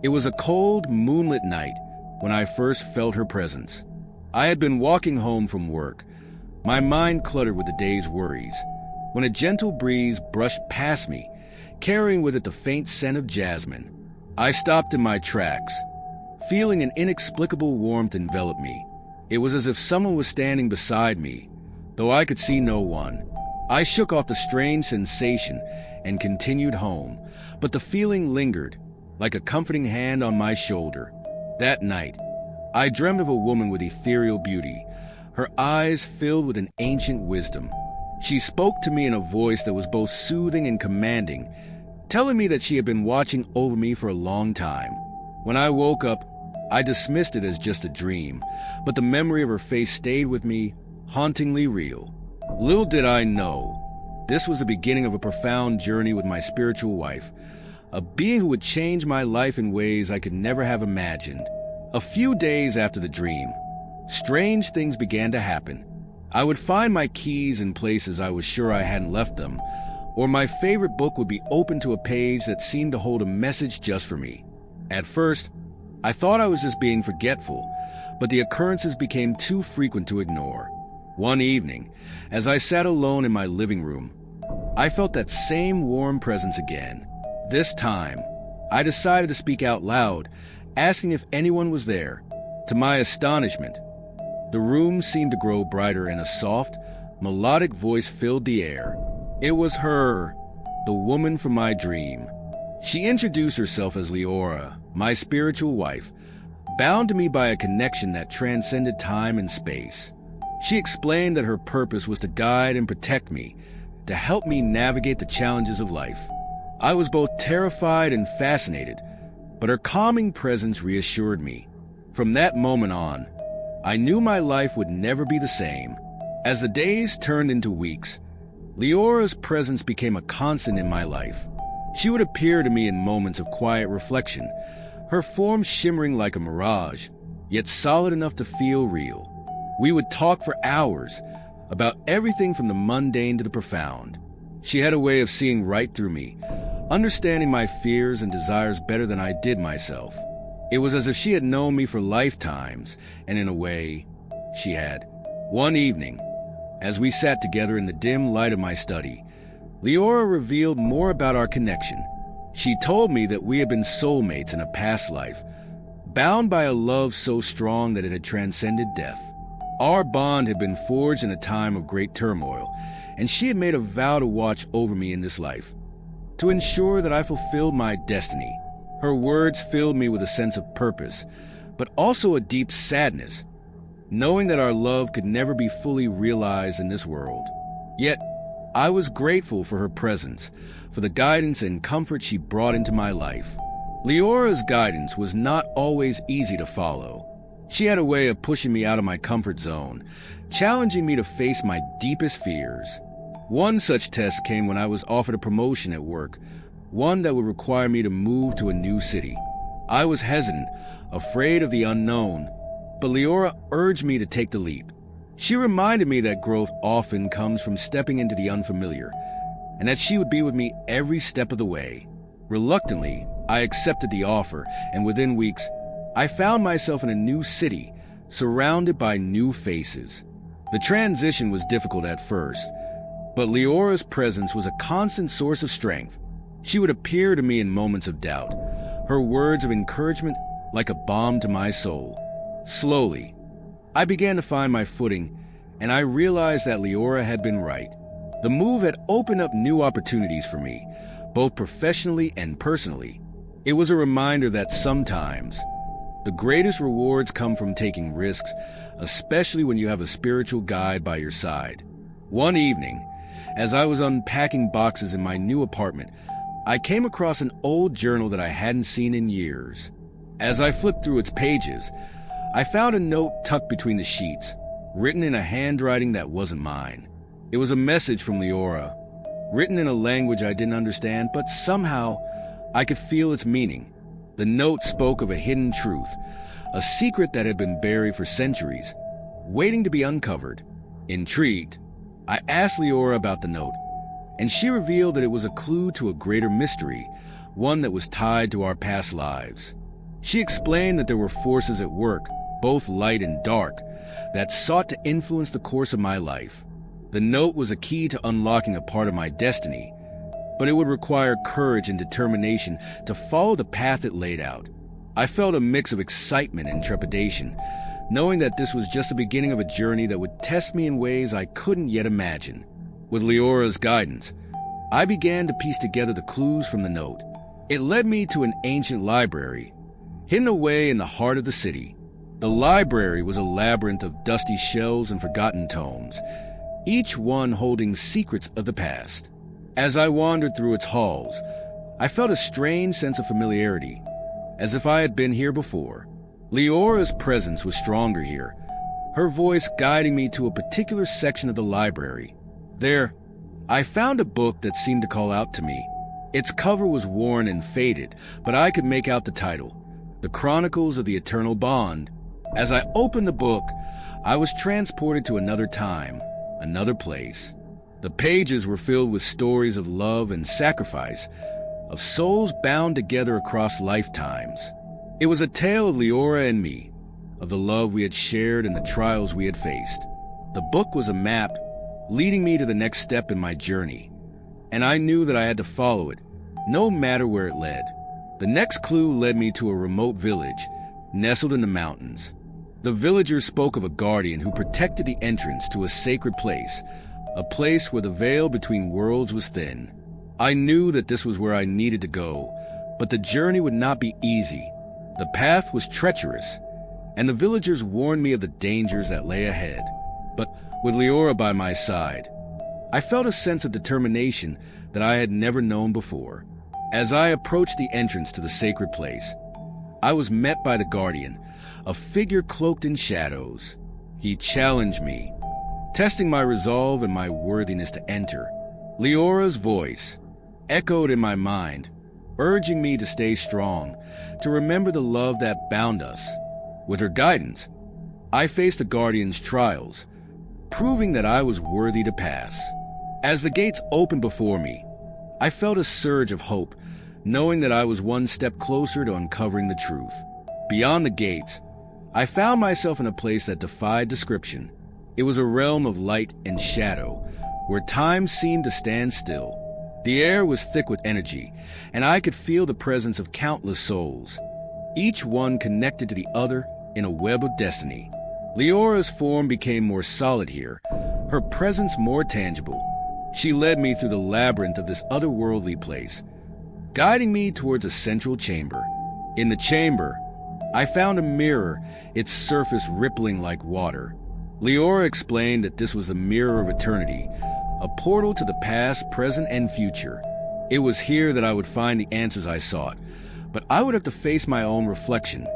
It was a cold, moonlit night when I first felt her presence. I had been walking home from work, my mind cluttered with the day's worries, when a gentle breeze brushed past me, carrying with it the faint scent of jasmine. I stopped in my tracks, feeling an inexplicable warmth envelop me. It was as if someone was standing beside me, though I could see no one. I shook off the strange sensation and continued home, but the feeling lingered, like a comforting hand on my shoulder. That night, I dreamed of a woman with ethereal beauty, her eyes filled with an ancient wisdom. She spoke to me in a voice that was both soothing and commanding, telling me that she had been watching over me for a long time. When I woke up, I dismissed it as just a dream, but the memory of her face stayed with me, hauntingly real. Little did I know, this was the beginning of a profound journey with my spiritual wife, a being who would change my life in ways I could never have imagined. A few days after the dream, strange things began to happen. I would find my keys in places I was sure I hadn't left them, or my favorite book would be open to a page that seemed to hold a message just for me. At first, I thought I was just being forgetful, but the occurrences became too frequent to ignore. One evening, as I sat alone in my living room, I felt that same warm presence again. This time, I decided to speak out loud, asking if anyone was there. To my astonishment, the room seemed to grow brighter and a soft, melodic voice filled the air. It was her, the woman from my dream. She introduced herself as Leora, my spiritual wife, bound to me by a connection that transcended time and space. She explained that her purpose was to guide and protect me, to help me navigate the challenges of life. I was both terrified and fascinated, but her calming presence reassured me. From that moment on, I knew my life would never be the same. As the days turned into weeks, Leora's presence became a constant in my life. She would appear to me in moments of quiet reflection, her form shimmering like a mirage, yet solid enough to feel real. We would talk for hours about everything from the mundane to the profound. She had a way of seeing right through me, understanding my fears and desires better than I did myself. It was as if she had known me for lifetimes, and in a way, she had. One evening, as we sat together in the dim light of my study, Leora revealed more about our connection. She told me that we had been soulmates in a past life, bound by a love so strong that it had transcended death. Our bond had been forged in a time of great turmoil, and she had made a vow to watch over me in this life, to ensure that I fulfilled my destiny. Her words filled me with a sense of purpose, but also a deep sadness, knowing that our love could never be fully realized in this world. Yet, I was grateful for her presence, for the guidance and comfort she brought into my life. Leora's guidance was not always easy to follow. She had a way of pushing me out of my comfort zone, challenging me to face my deepest fears. One such test came when I was offered a promotion at work, one that would require me to move to a new city. I was hesitant, afraid of the unknown, but Leora urged me to take the leap. She reminded me that growth often comes from stepping into the unfamiliar, and that she would be with me every step of the way. Reluctantly, I accepted the offer, and within weeks, I found myself in a new city, surrounded by new faces. The transition was difficult at first, but Leora's presence was a constant source of strength. She would appear to me in moments of doubt, her words of encouragement like a balm to my soul. Slowly, I began to find my footing, and I realized that Leora had been right. The move had opened up new opportunities for me, both professionally and personally. It was a reminder that sometimes the greatest rewards come from taking risks, especially when you have a spiritual guide by your side. One evening, as I was unpacking boxes in my new apartment, I came across an old journal that I hadn't seen in years. As I flipped through its pages, I found a note tucked between the sheets, written in a handwriting that wasn't mine. It was a message from Leora, written in a language I didn't understand, but somehow I could feel its meaning. The note spoke of a hidden truth, a secret that had been buried for centuries, waiting to be uncovered. Intrigued, I asked Leora about the note, and she revealed that it was a clue to a greater mystery, one that was tied to our past lives. She explained that there were forces at work, both light and dark, that sought to influence the course of my life. The note was a key to unlocking a part of my destiny, but it would require courage and determination to follow the path it laid out. I felt a mix of excitement and trepidation, knowing that this was just the beginning of a journey that would test me in ways I couldn't yet imagine. With Leora's guidance, I began to piece together the clues from the note. It led me to an ancient library, hidden away in the heart of the city. The library was a labyrinth of dusty shelves and forgotten tomes, each one holding secrets of the past. As I wandered through its halls, I felt a strange sense of familiarity, as if I had been here before. Leora's presence was stronger here, her voice guiding me to a particular section of the library. There, I found a book that seemed to call out to me. Its cover was worn and faded, but I could make out the title, The Chronicles of the Eternal Bond. As I opened the book, I was transported to another time, another place. The pages were filled with stories of love and sacrifice, of souls bound together across lifetimes. It was a tale of Leora and me, of the love we had shared and the trials we had faced. The book was a map leading me to the next step in my journey, and I knew that I had to follow it, no matter where it led. The next clue led me to a remote village, nestled in the mountains. The villagers spoke of a guardian who protected the entrance to a sacred place, a place where the veil between worlds was thin. I knew that this was where I needed to go, but the journey would not be easy. The path was treacherous, and the villagers warned me of the dangers that lay ahead. But with Leora by my side, I felt a sense of determination that I had never known before. As I approached the entrance to the sacred place, I was met by the guardian, a figure cloaked in shadows. He challenged me, testing my resolve and my worthiness to enter. Leora's voice echoed in my mind, urging me to stay strong, to remember the love that bound us. With her guidance, I faced the guardian's trials, proving that I was worthy to pass. As the gates opened before me, I felt a surge of hope, knowing that I was one step closer to uncovering the truth. Beyond the gates, I found myself in a place that defied description. It was a realm of light and shadow, where time seemed to stand still. The air was thick with energy, and I could feel the presence of countless souls, each one connected to the other in a web of destiny. Leora's form became more solid here, her presence more tangible. She led me through the labyrinth of this otherworldly place, guiding me towards a central chamber. In the chamber, I found a mirror, its surface rippling like water. Leora explained that this was the mirror of eternity, a portal to the past, present, and future. It was here that I would find the answers I sought, but I would have to face my own reflection,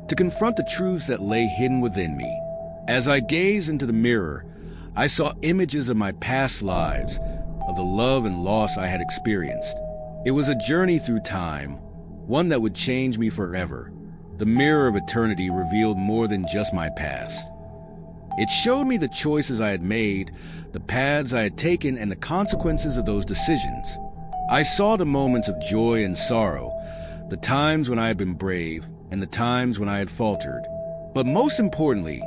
to confront the truths that lay hidden within me. As I gazed into the mirror, I saw images of my past lives, of the love and loss I had experienced. It was a journey through time, one that would change me forever. The mirror of eternity revealed more than just my past. It showed me the choices I had made, the paths I had taken, and the consequences of those decisions. I saw the moments of joy and sorrow, the times when I had been brave, and the times when I had faltered. But most importantly,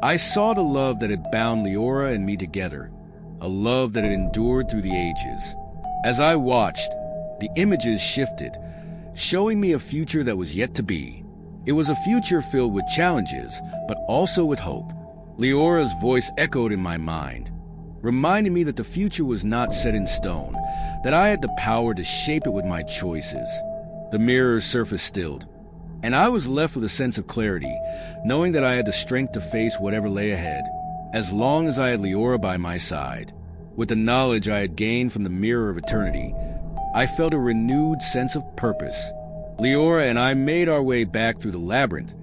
I saw the love that had bound Leora and me together, a love that had endured through the ages. As I watched, the images shifted, showing me a future that was yet to be. It was a future filled with challenges, but also with hope. Leora's voice echoed in my mind, reminding me that the future was not set in stone, that I had the power to shape it with my choices. The mirror's surface stilled, and I was left with a sense of clarity, knowing that I had the strength to face whatever lay ahead, as long as I had Leora by my side. With the knowledge I had gained from the mirror of eternity, I felt a renewed sense of purpose. Leora and I made our way back through the labyrinth,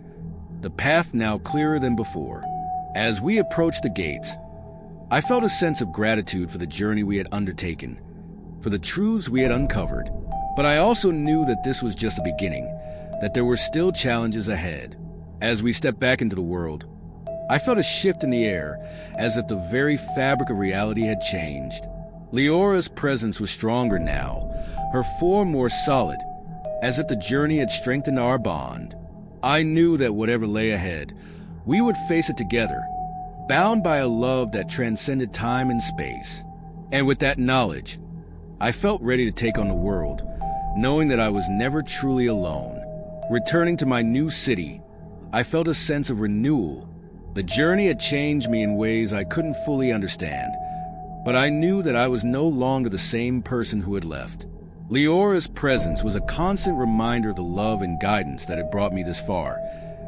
the path now clearer than before. As we approached the gates, I felt a sense of gratitude for the journey we had undertaken, for the truths we had uncovered. But I also knew that this was just the beginning, that there were still challenges ahead. As we stepped back into the world, I felt a shift in the air, as if the very fabric of reality had changed. Leora's presence was stronger now, her form more solid, as if the journey had strengthened our bond. I knew that whatever lay ahead, we would face it together, bound by a love that transcended time and space. And with that knowledge, I felt ready to take on the world, knowing that I was never truly alone. Returning to my new city, I felt a sense of renewal. The journey had changed me in ways I couldn't fully understand, but I knew that I was no longer the same person who had left. Leora's presence was a constant reminder of the love and guidance that had brought me this far,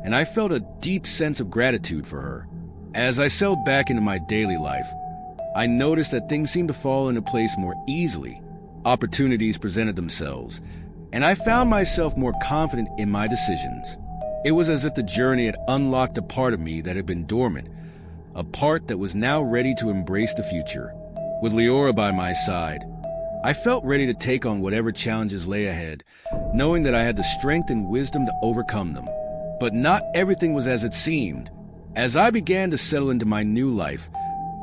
and I felt a deep sense of gratitude for her. As I settled back into my daily life, I noticed that things seemed to fall into place more easily. Opportunities presented themselves, and I found myself more confident in my decisions. It was as if the journey had unlocked a part of me that had been dormant, a part that was now ready to embrace the future. With Leora by my side, I felt ready to take on whatever challenges lay ahead, knowing that I had the strength and wisdom to overcome them. But not everything was as it seemed. As I began to settle into my new life,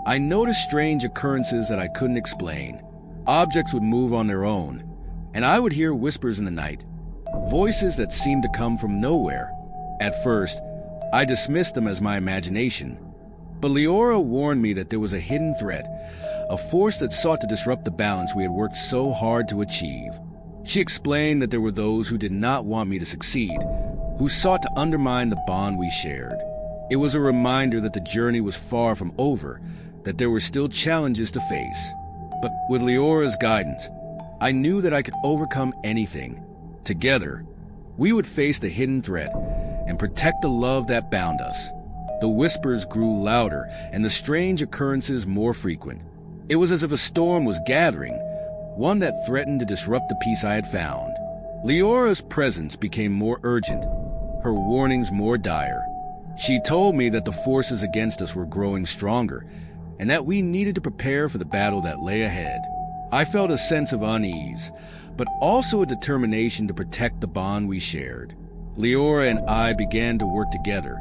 I noticed strange occurrences that I couldn't explain. Objects would move on their own, and I would hear whispers in the night, voices that seemed to come from nowhere. At first, I dismissed them as my imagination, but Leora warned me that there was a hidden threat, a force that sought to disrupt the balance we had worked so hard to achieve. She explained that there were those who did not want me to succeed, who sought to undermine the bond we shared. It was a reminder that the journey was far from over, that there were still challenges to face. But with Leora's guidance, I knew that I could overcome anything. Together, we would face the hidden threat and protect the love that bound us. The whispers grew louder and the strange occurrences more frequent. It was as if a storm was gathering, one that threatened to disrupt the peace I had found. Leora's presence became more urgent, her warnings more dire. She told me that the forces against us were growing stronger, and that we needed to prepare for the battle that lay ahead. I felt a sense of unease, but also a determination to protect the bond we shared. Leora and I began to work together,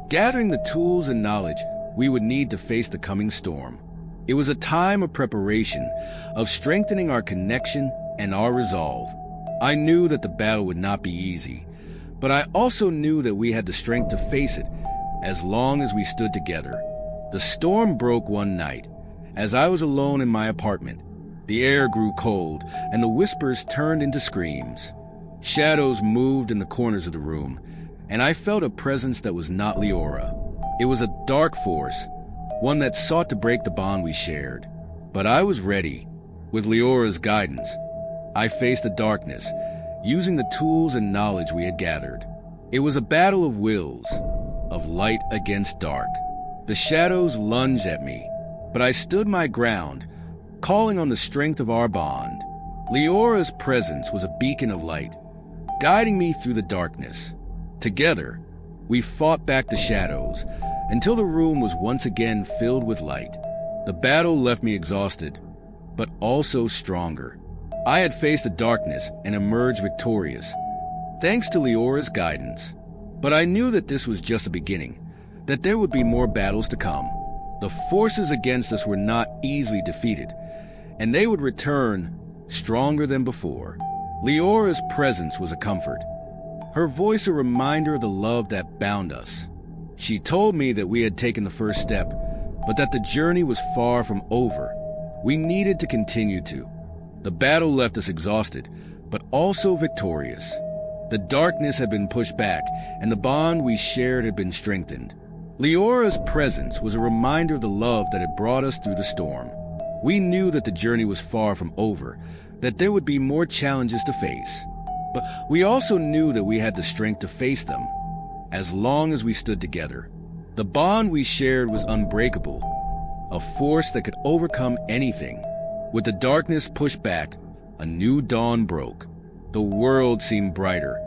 gathering the tools and knowledge we would need to face the coming storm. It was a time of preparation, of strengthening our connection and our resolve. I knew that the battle would not be easy, but I also knew that we had the strength to face it as long as we stood together. The storm broke one night, as I was alone in my apartment. The air grew cold, and the whispers turned into screams. Shadows moved in the corners of the room, and I felt a presence that was not Leora. It was a dark force, one that sought to break the bond we shared. But I was ready. With Leora's guidance, I faced the darkness, using the tools and knowledge we had gathered. It was a battle of wills, of light against dark. The shadows lunged at me, but I stood my ground, calling on the strength of our bond. Leora's presence was a beacon of light, guiding me through the darkness. Together, we fought back the shadows until the room was once again filled with light. The battle left me exhausted, but also stronger. I had faced the darkness and emerged victorious, thanks to Leora's guidance. But I knew that this was just the beginning, that there would be more battles to come. The forces against us were not easily defeated, and they would return stronger than before. Leora's presence was a comfort, her voice a reminder of the love that bound us. She told me that we had taken the first step, but that the journey was far from over. We needed to continue to. The battle left us exhausted, but also victorious. The darkness had been pushed back, and the bond we shared had been strengthened. Leora's presence was a reminder of the love that had brought us through the storm. We knew that the journey was far from over, that there would be more challenges to face. But we also knew that we had the strength to face them, as long as we stood together. The bond we shared was unbreakable, a force that could overcome anything. With the darkness pushed back, a new dawn broke. The world seemed brighter,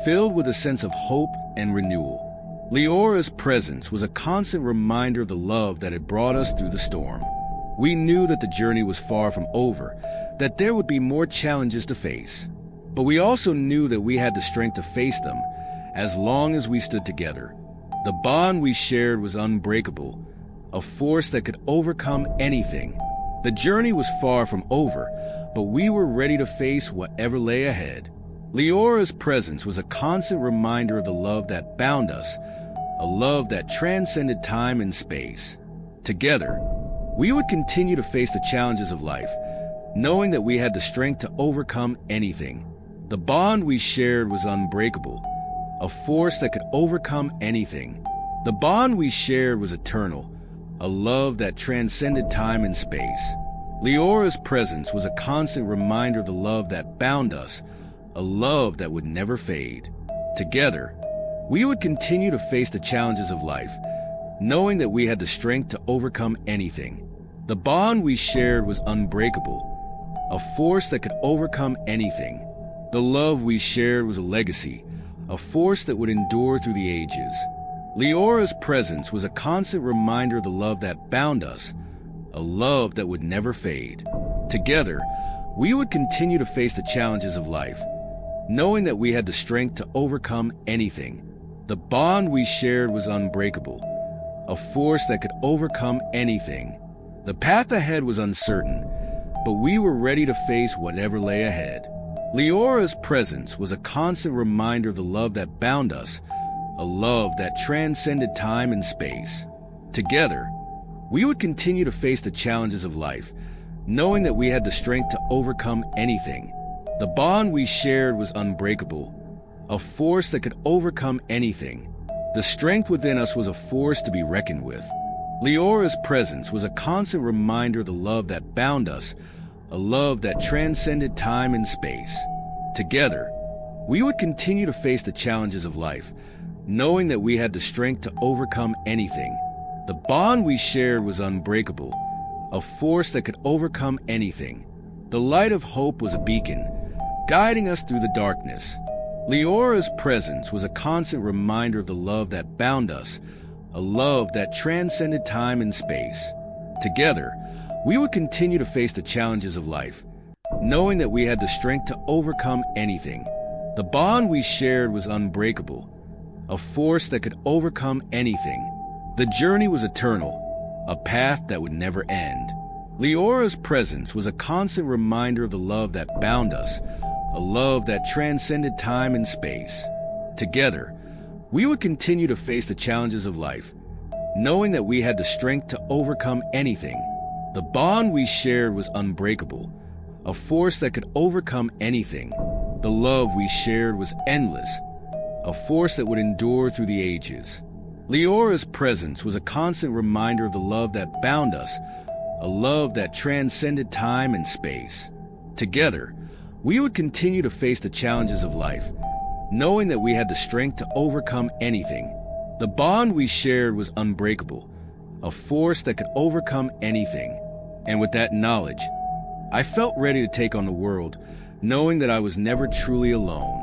filled with a sense of hope and renewal. Leora's presence was a constant reminder of the love that had brought us through the storm. We knew that the journey was far from over, that there would be more challenges to face. But we also knew that we had the strength to face them, as long as we stood together. The bond we shared was unbreakable, a force that could overcome anything. The journey was far from over, but we were ready to face whatever lay ahead. Leora's presence was a constant reminder of the love that bound us, a love that transcended time and space. Together, we would continue to face the challenges of life, knowing that we had the strength to overcome anything. The bond we shared was unbreakable, a force that could overcome anything. The bond we shared was eternal, a love that transcended time and space. Leora's presence was a constant reminder of the love that bound us, a love that would never fade. Together, we would continue to face the challenges of life, knowing that we had the strength to overcome anything. The bond we shared was unbreakable, a force that could overcome anything. The love we shared was a legacy, a force that would endure through the ages. Leora's presence was a constant reminder of the love that bound us, a love that would never fade. Together, we would continue to face the challenges of life, knowing that we had the strength to overcome anything. The bond we shared was unbreakable, a force that could overcome anything. The path ahead was uncertain, but we were ready to face whatever lay ahead. Leora's presence was a constant reminder of the love that bound us, a love that transcended time and space. Together, we would continue to face the challenges of life, knowing that we had the strength to overcome anything. The bond we shared was unbreakable, a force that could overcome anything. The strength within us was a force to be reckoned with. Leora's presence was a constant reminder of the love that bound us, a love that transcended time and space. Together, we would continue to face the challenges of life, knowing that we had the strength to overcome anything. The bond we shared was unbreakable, a force that could overcome anything. The light of hope was a beacon, guiding us through the darkness. Leora's presence was a constant reminder of the love that bound us, a love that transcended time and space. Together, we would continue to face the challenges of life, knowing that we had the strength to overcome anything. The bond we shared was unbreakable, a force that could overcome anything. The journey was eternal, a path that would never end. Leora's presence was a constant reminder of the love that bound us, a love that transcended time and space. Together, we would continue to face the challenges of life, knowing that we had the strength to overcome anything. The bond we shared was unbreakable, a force that could overcome anything. The love we shared was endless, a force that would endure through the ages. Leora's presence was a constant reminder of the love that bound us, a love that transcended time and space. Together, we would continue to face the challenges of life, knowing that we had the strength to overcome anything. The bond we shared was unbreakable, a force that could overcome anything. And with that knowledge, I felt ready to take on the world, knowing that I was never truly alone.